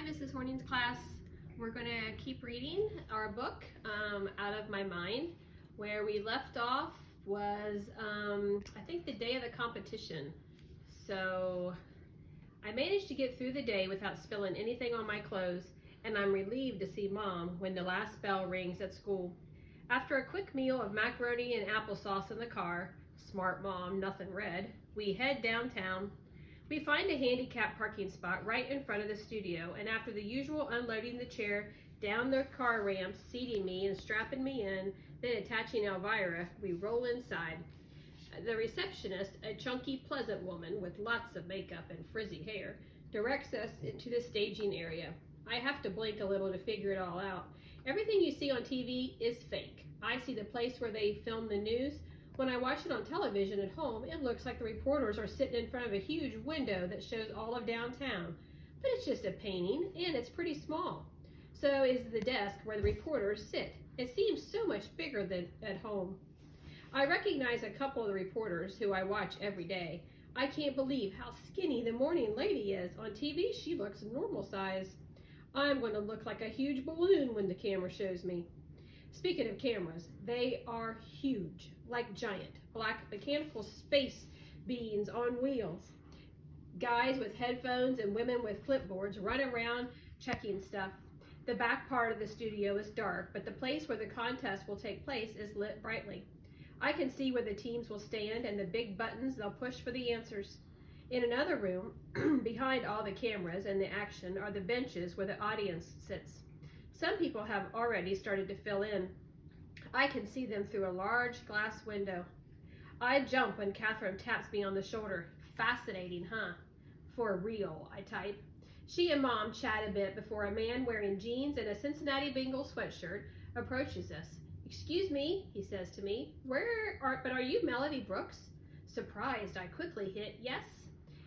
Hi, Mrs. Horning's class. We're going to keep reading our book, Out of My Mind. Where we left off was, I think, the day of the competition. So I managed to get through the day without spilling anything on my clothes, and I'm relieved to see Mom when the last bell rings at school. After a quick meal of macaroni and applesauce in the car, smart Mom, nothing red, we head downtown. We find a handicapped parking spot right in front of the studio, and after the usual unloading the chair down the car ramp, seating me and strapping me in, then attaching Elvira, we roll inside. The receptionist, a chunky, pleasant woman with lots of makeup and frizzy hair, directs us into the staging area. I have to blink a little to figure it all out. Everything you see on TV is fake. I see the place where they film the news. When I watch it on television at home, it looks like the reporters are sitting in front of a huge window that shows all of downtown. But it's just a painting, and it's pretty small. So is the desk where the reporters sit. It seems so much bigger than at home. I recognize a couple of the reporters who I watch every day. I can't believe how skinny the morning lady is. On TV, she looks normal size. I'm going to look like a huge balloon when the camera shows me. Speaking of cameras, they are huge, like giant black mechanical space beans on wheels. Guys with headphones and women with clipboards run around checking stuff. The back part of the studio is dark, but the place where the contest will take place is lit brightly. I can see where the teams will stand and the big buttons they'll push for the answers. In another room, behind all the cameras and the action, are the benches where the audience sits. Some people have already started to fill in. I can see them through a large glass window. I jump when Catherine taps me on the shoulder. Fascinating, huh? For real, I type. She and Mom chat a bit before a man wearing jeans and a Cincinnati Bengals sweatshirt approaches us. "Excuse me," he says to me. But are you Melody Brooks?" Surprised, I quickly hit yes.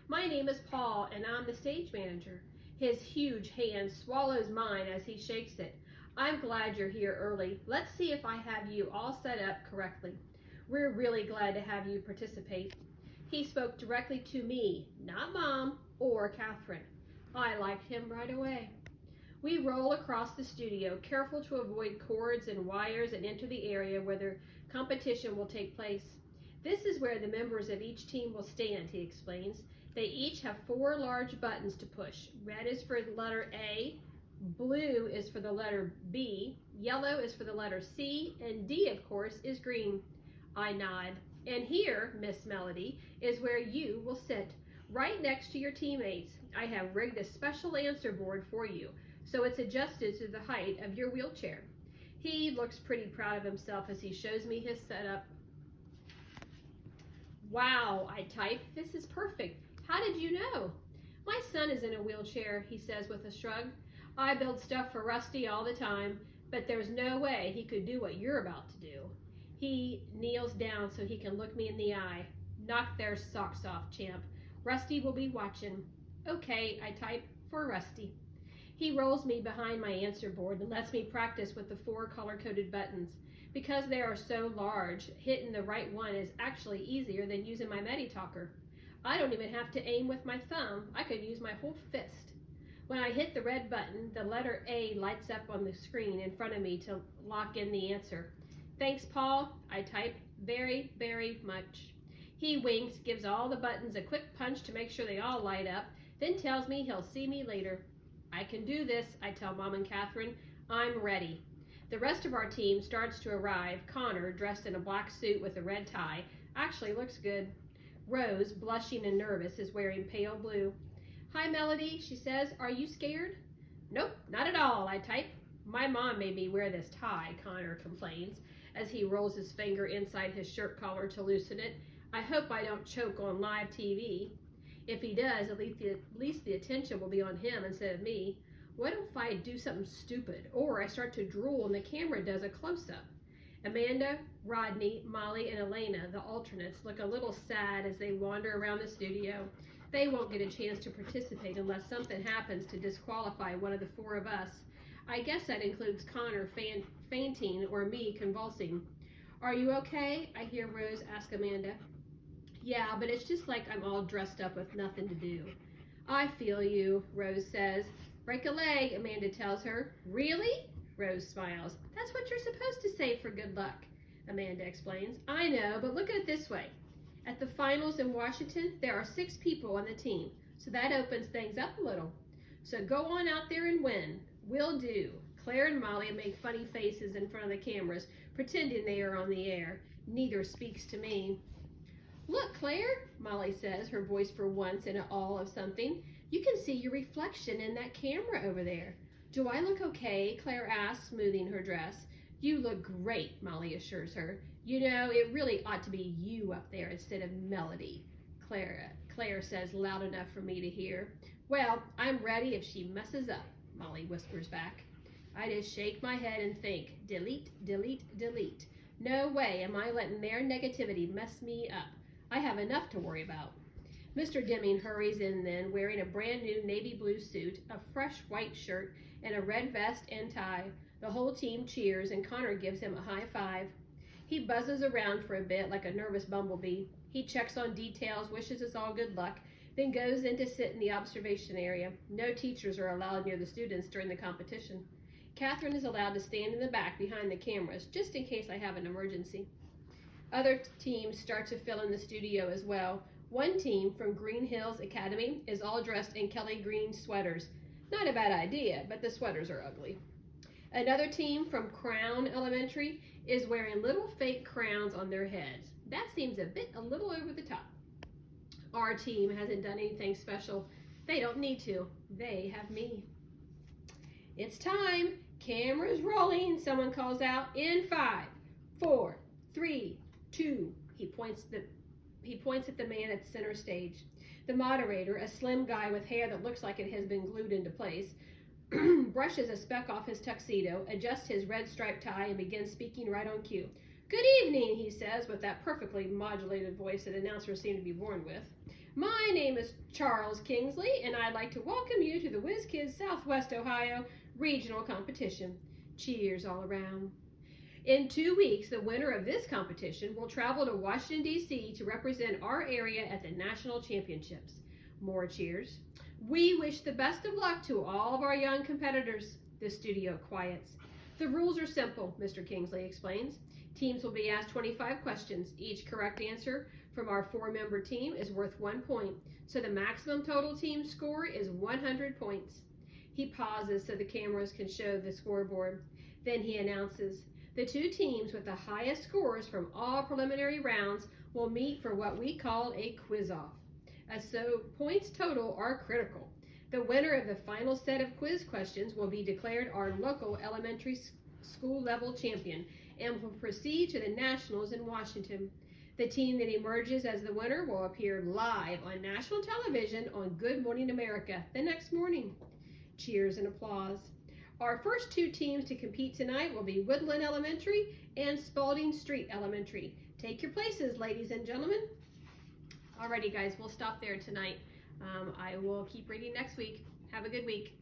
"My name is Paul, and I'm the stage manager." His huge hand swallows mine as he shakes it. "I'm glad you're here early. Let's see if I have you all set up correctly. We're really glad to have you participate." He spoke directly to me, not Mom or Catherine. I liked him right away. We roll across the studio, careful to avoid cords and wires, and enter the area where the competition will take place. "This is where the members of each team will stand," he explains. "They each have 4 large buttons to push. Red is for the letter A, blue is for the letter B, yellow is for the letter C, and D, of course, is green." I nod. "And here, Miss Melody, is where you will sit, right next to your teammates. I have rigged a special answer board for you, so it's adjusted to the height of your wheelchair." He looks pretty proud of himself as he shows me his setup. "Wow," I type, "this is perfect. How did you know?" "My son is in a wheelchair," he says with a shrug. "I build stuff for Rusty all the time, but there's no way he could do what you're about to do." He kneels down so he can look me in the eye. "Knock their socks off, champ. Rusty will be watching." "Okay," I type, "for Rusty." He rolls me behind my answer board and lets me practice with the 4 color-coded buttons. Because they are so large, hitting the right one is actually easier than using my Medi-Talker. I don't even have to aim with my thumb. I could use my whole fist. When I hit the red button, the letter A lights up on the screen in front of me to lock in the answer. "Thanks, Paul," I type. "Very, very much." He winks, gives all the buttons a quick punch to make sure they all light up, then tells me he'll see me later. "I can do this," I tell Mom and Catherine. "I'm ready." The rest of our team starts to arrive. Connor, dressed in a black suit with a red tie, actually looks good. Rose, blushing and nervous, is wearing pale blue. "Hi, Melody," she says. "Are you scared?" "Nope, not at all," I type. "My mom made me wear this tie," Connor complains, as he rolls his finger inside his shirt collar to loosen it. "I hope I don't choke on live TV." If he does, at least the attention will be on him instead of me. What if I do something stupid, or I start to drool and the camera does a close-up? Amanda, Rodney, Molly, and Elena, the alternates, look a little sad as they wander around the studio. They won't get a chance to participate unless something happens to disqualify one of the 4 of us. I guess that includes Connor fainting or me convulsing. "Are you okay?" I hear Rose ask Amanda. "Yeah, but it's just like I'm all dressed up with nothing to do." "I feel you," Rose says. Break a leg, Amanda tells her. Really? Rose smiles. That's what you're supposed to say for good luck, Amanda explains. I know, but look at it this way. At the finals in Washington, there are 6 people on the team, so that opens things up a little. So go on out there and win. Will do. Claire and Molly make funny faces in front of the cameras, pretending they are on the air. Neither speaks to me. Look, Claire, Molly says, her voice for once in awe of something. You can see your reflection in that camera over there. Do I look okay? Claire asks, smoothing her dress. You look great, Molly assures her. You know, it really ought to be you up there instead of Melody, Claire says loud enough for me to hear. Well, I'm ready if she messes up, Molly whispers back. I just shake my head and think, delete, delete, delete. No way am I letting their negativity mess me up. I have enough to worry about. Mr. Deming hurries in then, wearing a brand new navy blue suit, a fresh white shirt, and a red vest and tie. The whole team cheers, and Connor gives him a high five. He buzzes around for a bit like a nervous bumblebee. He checks on details, wishes us all good luck, then goes in to sit in the observation area. No teachers are allowed near the students during the competition. Catherine is allowed to stand in the back behind the cameras, just in case I have an emergency. Other teams start to fill in the studio as well. One team from Green Hills Academy is all dressed in Kelly green sweaters. Not a bad idea, but the sweaters are ugly. Another team from Crown Elementary is wearing little fake crowns on their heads. That seems a little over the top. Our team hasn't done anything special. They don't need to. They have me. It's time. Cameras rolling. Someone calls out in 5, 4, 3, 2. He points at the man at center stage. The moderator, a slim guy with hair that looks like it has been glued into place, brushes a speck off his tuxedo, adjusts his red striped tie, and begins speaking right on cue. Good evening, he says, with that perfectly modulated voice that announcers seem to be born with. My name is Charles Kingsley, and I'd like to welcome you to the Whiz Kids Southwest Ohio Regional Competition. Cheers all around. In 2 weeks, the winner of this competition will travel to Washington, D.C. to represent our area at the National Championships. More cheers. We wish the best of luck to all of our young competitors. The studio quiets. The rules are simple, Mr. Kingsley explains. Teams will be asked 25 questions. Each correct answer from our 4-member team is worth 1 point, so the maximum total team score is 100 points. He pauses so the cameras can show the scoreboard. Then he announces, the 2 teams with the highest scores from all preliminary rounds will meet for what we call a quiz-off. So points total are critical. The winner of the final set of quiz questions will be declared our local elementary school level champion and will proceed to the nationals in Washington. The team that emerges as the winner will appear live on national television on Good Morning America the next morning. Cheers and applause. Our first 2 teams to compete tonight will be Woodland Elementary and Spalding Street Elementary. Take your places, ladies and gentlemen. Alrighty, guys, we'll stop there tonight. I will keep reading next week. Have a good week.